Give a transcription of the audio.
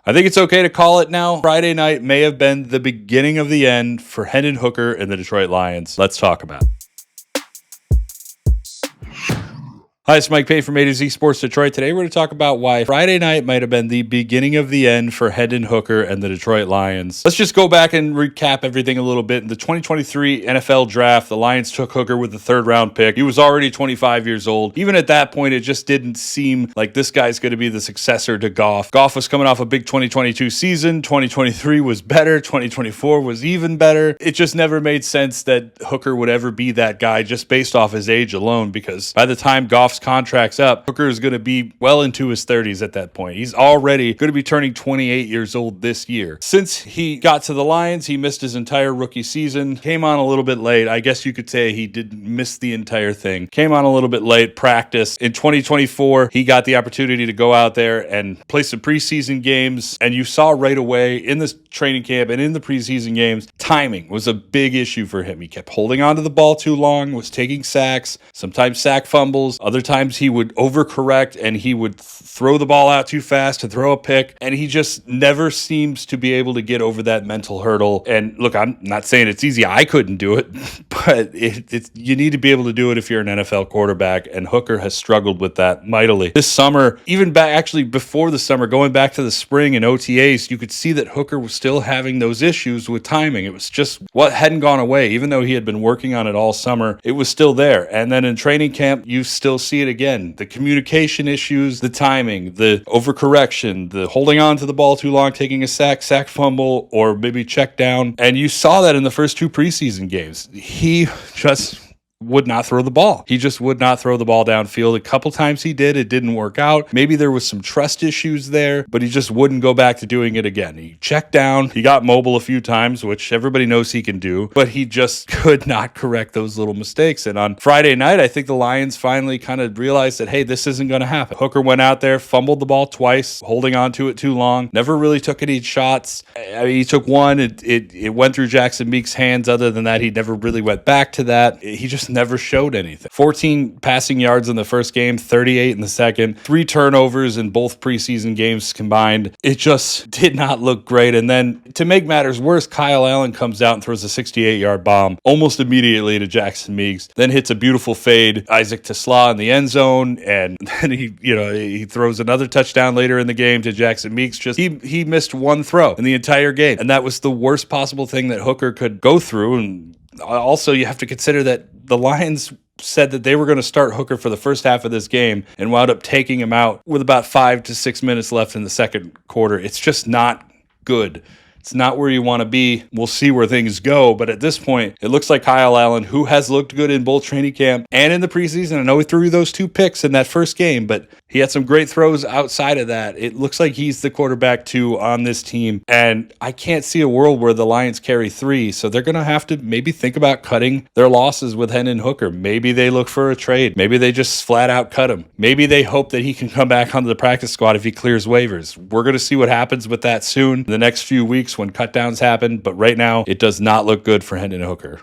I think it's okay to call it now. Friday night may have been the beginning of the end for Hendon Hooker and the Detroit Lions. Let's talk about it. Hi, it's Mike Payton from A to Z Sports Detroit. Today we're going to talk about why Friday night might have been the beginning of the end for Hendon Hooker and the Detroit Lions. Let's just go back and recap everything a little bit. In the 2023 NFL Draft, the Lions took Hooker with the third-round pick. He was already 25 years old. Even at that point, it just didn't seem like this guy's going to be the successor to Goff. Goff was coming off a big 2022 season. 2023 was better. 2024 was even better. It just never made sense that Hooker would ever be that guy just based off his age alone, because by the time Goff's contract's up, Hooker is going to be well into his 30s at that point. He's already going to be turning 28 years old this year. Since he got to the Lions, he missed his entire rookie season, came on a little bit late. I guess you could say he didn't miss the entire thing. Came on a little bit late, practice. In 2024, he got the opportunity to go out there and play some preseason games, and you saw right away in this training camp and in the preseason games, timing was a big issue for him. He kept holding on to the ball too long, was taking sacks, sometimes sack fumbles, other times he would overcorrect and he would throw the ball out too fast to throw a pick, and he just never seems to be able to get over that mental hurdle. And look, I'm not saying it's easy. I couldn't do it, but you need to be able to do it if you're an NFL quarterback, and Hooker has struggled with that mightily. This summer, even back actually before the summer, going back to the spring and OTAs, you could see that Hooker was still having those issues with timing. It was just what hadn't gone away. Even though he had been working on it all summer, it was still there. And then in training camp, you still see it again. The communication issues, the timing, the overcorrection, the holding on to the ball too long, taking a sack fumble, or maybe check down. And you saw that in the first two preseason games. He just would not throw the ball. He just would not throw the ball downfield. A couple times he did. It didn't work out. Maybe there was some trust issues there, but he just wouldn't go back to doing it again. He checked down. He got mobile a few times, which everybody knows he can do, but he just could not correct those little mistakes. And on Friday night, I think the Lions finally kind of realized that, hey, this isn't going to happen. Hooker went out there, fumbled the ball twice, holding on to it too long, never really took any shots. I mean, he took one. It went through Jackson Meeks' hands. Other than that, he never really went back to that. He just never showed anything. 14 passing yards in the first game, 38 in the second, 3 turnovers in both preseason games combined. It just did not look great. And then to make matters worse, Kyle Allen comes out and throws a 68-yard bomb almost immediately to Jackson Meeks, then hits a beautiful fade, Isaac Tesla in the end zone, and then he throws another touchdown later in the game to Jackson Meeks. Just he missed one throw in the entire game, and that was the worst possible thing that Hooker could go through. And also, you have to consider that the Lions said that they were going to start Hooker for the first half of this game and wound up taking him out with about 5 to 6 minutes left in the second quarter. It's just not good. It's not where you want to be. We'll see where things go. But at this point, it looks like Kyle Allen, who has looked good in both training camp and in the preseason. I know he threw those 2 picks in that first game, but he had some great throws outside of that. It looks like he's the quarterback 2 on this team. And I can't see a world where the Lions carry 3. So they're going to have to maybe think about cutting their losses with Hendon Hooker. Maybe they look for a trade. Maybe they just flat out cut him. Maybe they hope that he can come back onto the practice squad if he clears waivers. We're going to see what happens with that soon in the next few weeks when cutdowns happen. But right now, it does not look good for Hendon Hooker.